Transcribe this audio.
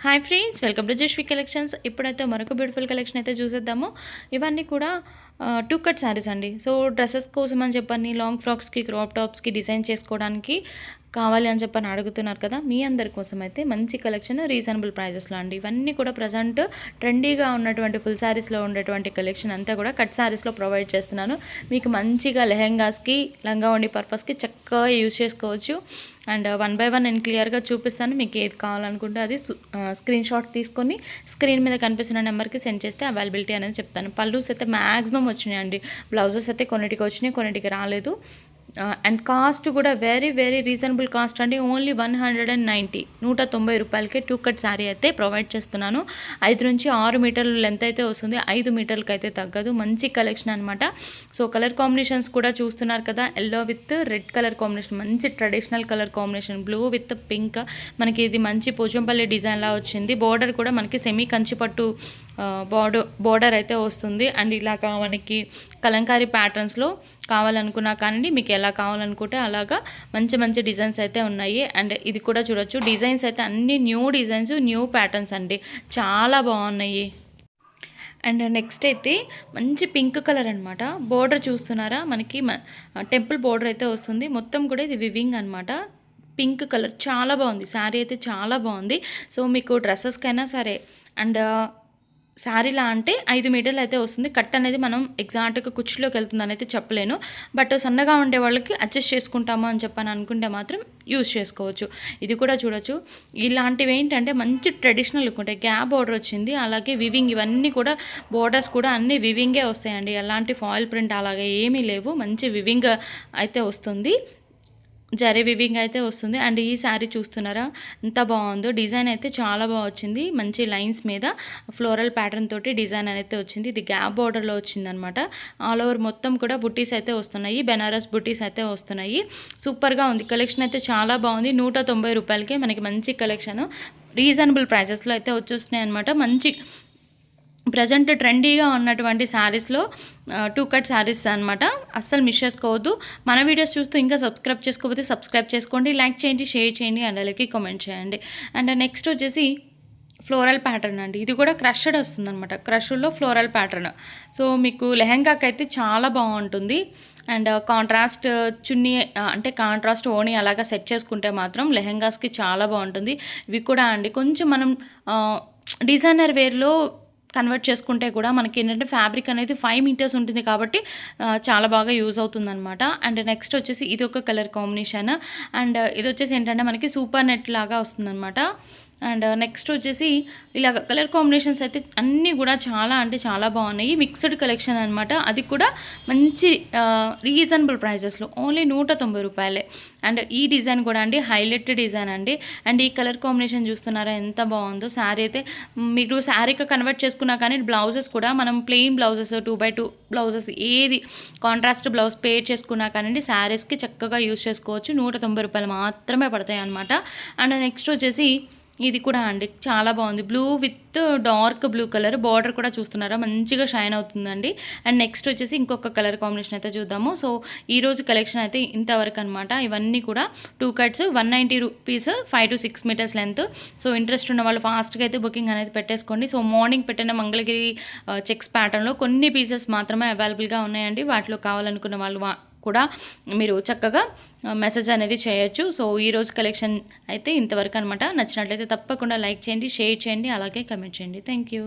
Hi friends, welcome to Jasvi collections. ఇప్పుడైతే మరొక beautiful collection అయితే చూసేద్దాము. ఇవన్నీ కూడా టూ కట్ శారీస్ అండి. సో డ్రెస్సెస్ కోసం అని చెప్పని, లాంగ్ ఫ్రాక్స్కి, క్రాప్ టాప్స్కి డిజైన్ చేసుకోవడానికి కావాలి అని చెప్పని అడుగుతున్నారు కదా, మీ అందరి కోసం అయితే మంచి కలెక్షన్ రీజనబుల్ ప్రైజెస్లో అండి. ఇవన్నీ కూడా ప్రజెంట్ ట్రెండీగా ఉన్నటువంటి ఫుల్ శారీస్లో ఉండేటువంటి కలెక్షన్ అంతా కూడా కట్ శారీస్లో ప్రొవైడ్ చేస్తున్నాను. మీకు మంచిగా లెహెంగాస్కి, లంగా ఓణి పర్పస్కి చక్కగా యూజ్ చేసుకోవచ్చు. అండ్ వన్ బై వన్ నేను క్లియర్గా చూపిస్తాను. మీకు ఏది కావాలనుకుంటే అది స్క్రీన్ షాట్ తీసుకొని స్క్రీన్ మీద కనిపిస్తున్న నెంబర్కి సెండ్ చేస్తే అవైలబిలిటీ అనేది చెప్తాను. పల్లూస్ అయితే మ్యాక్సిమం వచ్చినాయండి. బ్లౌజెస్ అయితే కొన్నిటికి వచ్చినాయి, కొన్నిటికి రాలేదు. అండ్ కాస్ట్ కూడా వెరీ వెరీ రీజనబుల్ కాస్ట్ అండి. ఓన్లీ 190 రూపాయలకే టూ కట్ శారీ అయితే ప్రొవైడ్ చేస్తున్నాను. 5 నుంచి 6 మీటర్లు లెంత్ అయితే వస్తుంది. 5 మీటర్లకి అయితే తగ్గదు. మంచి కలెక్షన్ అనమాట. సో కలర్ కాంబినేషన్స్ కూడా చూస్తున్నారు కదా, yellow with red colour combination, మంచి traditional colour combination, blue with pink. మనకి ఇది మంచి పోచంపల్లి డిజైన్లా వచ్చింది. బోర్డర్ కూడా మనకి సెమీ కంచిపట్టు బోర్డర్ అయితే వస్తుంది. అండ్ ఇలాగా మనకి కలంకారీ ప్యాటర్న్స్లో కావాలనుకున్నా కానీ మీకు ఎలా కావాలనుకుంటే అలాగా మంచి మంచి డిజైన్స్ అయితే ఉన్నాయి. అండ్ ఇది కూడా చూడొచ్చు, డిజైన్స్ అయితే అన్ని న్యూ డిజైన్స్, న్యూ ప్యాటర్న్స్ అండి, చాలా బాగున్నాయి. అండ్ నెక్స్ట్ అయితే మంచి పింక్ కలర్ అనమాట. బోర్డర్ చూస్తున్నారా, మనకి టెంపుల్ బోర్డర్ అయితే వస్తుంది. మొత్తం కూడా ఇది వివింగ్ అనమాట. పింక్ కలర్ చాలా బాగుంది. శారీ అయితే చాలా బాగుంది. సో మీకు డ్రెస్సెస్కైనా సరే, అండ్ శారీలా అంటే 5 మీటర్లు అయితే వస్తుంది. కట్ అనేది మనం ఎగ్జాక్ట్గా కుర్చీలోకి వెళ్తుందని అయితే చెప్పలేను. బట్ సన్నగా ఉండే వాళ్ళకి అడ్జస్ట్ చేసుకుంటాము అని చెప్పని అనుకుంటే మాత్రం యూజ్ చేసుకోవచ్చు. ఇది కూడా చూడొచ్చు. ఇలాంటివి ఏంటంటే మంచి ట్రెడిషనల్ లుక్ ఉంటాయి. గ్యాప్ బోర్డర్ వచ్చింది, అలాగే వివింగ్. ఇవన్నీ కూడా బోర్డర్స్ కూడా అన్నీ వివింగే వస్తాయండి. ఎలాంటి ఫాయిల్ ప్రింట్ అలాగే ఏమీ లేవు. మంచి వివింగ్ అయితే వస్తుంది, జరీ వివింగ్ అయితే వస్తుంది. అండ్ ఈ శారీ చూస్తున్నారా ఎంత బాగుందో. డిజైన్ అయితే చాలా బాగా వచ్చింది. మంచి లైన్స్ మీద ఫ్లోరల్ ప్యాటర్న్ తోటి డిజైన్ అయితే వచ్చింది. ఇది గ్యాప్ బార్డర్లో వచ్చిందనమాట. ఆల్ ఓవర్ మొత్తం కూడా బుట్టీస్ అయితే వస్తున్నాయి, బెనారస్ బుట్టీస్ అయితే వస్తున్నాయి. సూపర్గా ఉంది. కలెక్షన్ అయితే చాలా బాగుంది. 190 రూపాయలకే మనకి మంచి కలెక్షన్ రీజనబుల్ ప్రైజెస్లో అయితే వచ్చేస్తున్నాయి అనమాట. మంచి ప్రజెంట్ ట్రెండీగా ఉన్నటువంటి శారీస్లో టూ కట్ శారీస్ అనమాట. అస్సలు మిస్ చేసుకోవద్దు. మన వీడియోస్ చూస్తూ ఇంకా సబ్స్క్రైబ్ చేసుకోకపోతే సబ్స్క్రైబ్ చేసుకోండి, లైక్ చేయండి, షేర్ చేయండి, అండ్ అలాగే కామెంట్ చేయండి. అండ్ నెక్స్ట్ వచ్చేసి ఫ్లోరల్ ప్యాటర్న్ అండి. ఇది కూడా క్రష్డ్ వస్తుందన్నమాట. క్రష్లో ఫ్లోరల్ ప్యాటర్న్. సో మీకు లెహెంగాకి అయితే చాలా బాగుంటుంది. అండ్ కాంట్రాస్ట్ చున్నీ అంటే కాంట్రాస్ట్ ఓణి అలాగా సెట్ చేసుకుంటే మాత్రం లెహెంగాస్కి చాలా బాగుంటుంది. ఇవి కూడా అండి కొంచెం మనం డిజైనర్ వేర్లో కన్వర్ట్ చేసుకుంటే కూడా మనకి ఏంటంటే ఫ్యాబ్రిక్ అనేది 5 మీటర్స్ ఉంటుంది కాబట్టి చాలా బాగా యూజ్ అవుతుందన్నమాట. అండ్ నెక్స్ట్ వచ్చేసి ఇది ఒక కలర్ కాంబినేషన్. అండ్ ఇది వచ్చేసి ఏంటంటే మనకి సూపర్ నెట్ లాగా వస్తుందన్నమాట. అండ్ నెక్స్ట్ వచ్చేసి ఇలాగ కలర్ కాంబినేషన్స్ అయితే అన్నీ కూడా చాలా అంటే చాలా బాగున్నాయి. మిక్స్డ్ కలెక్షన్ అనమాట. అది కూడా మంచి రీజనబుల్ ప్రైజెస్లో ఓన్లీ 190 రూపాయలే. అండ్ ఈ డిజైన్ కూడా అండి హైలైట్ డిజైన్ అండి. అండ్ ఈ కలర్ కాంబినేషన్ చూస్తున్నారా ఎంత బాగుందో. శారీ అయితే మీరు శారీగా కన్వర్ట్ చేసుకున్నా కానీ బ్లౌజెస్ కూడా మనం ప్లెయిన్ బ్లౌజెస్ 2x2 బ్లౌజెస్ ఏది కాంట్రాస్ట్ బ్లౌజ్ పేర్ చేసుకున్నా కానీ శారీస్కి చక్కగా యూజ్ చేసుకోవచ్చు. 190 రూపాయలు మాత్రమే పడతాయి అనమాట. అండ్ నెక్స్ట్ వచ్చేసి ఇది కూడా అండి చాలా బాగుంది. Blue with dark blue colour border కూడా చూస్తున్నారా మంచిగా షైన్ అవుతుందండి. అండ్ నెక్స్ట్ వచ్చేసి ఇంకొక కలర్ కాంబినేషన్ అయితే చూద్దాము. సో ఈరోజు కలెక్షన్ అయితే ఇంతవరకు అనమాట. ఇవన్నీ కూడా two cuts 190 rupees, 5 to 6 metres length. So interest ఉన్న వాళ్ళు ఫాస్ట్గా అయితే బుకింగ్ అనేది పెట్టేసుకోండి. సో మార్నింగ్ పెట్టిన మంగళగిరి చెక్స్ ప్యాటర్న్లో కొన్ని పీసెస్ మాత్రమే అవైలబుల్గా ఉన్నాయండి. వాటిలో కావాలనుకున్న వాళ్ళు కూడా మీరు చక్కగా మెసేజ్ అనేది చేయొచ్చు. సో ఈరోజు కలెక్షన్ అయితే ఇంతవరకు అనమాట. నచ్చినట్లయితే తప్పకుండా లైక్ చేయండి, షేర్ చేయండి, అలాగే కమెంట్ చేయండి. Thank you.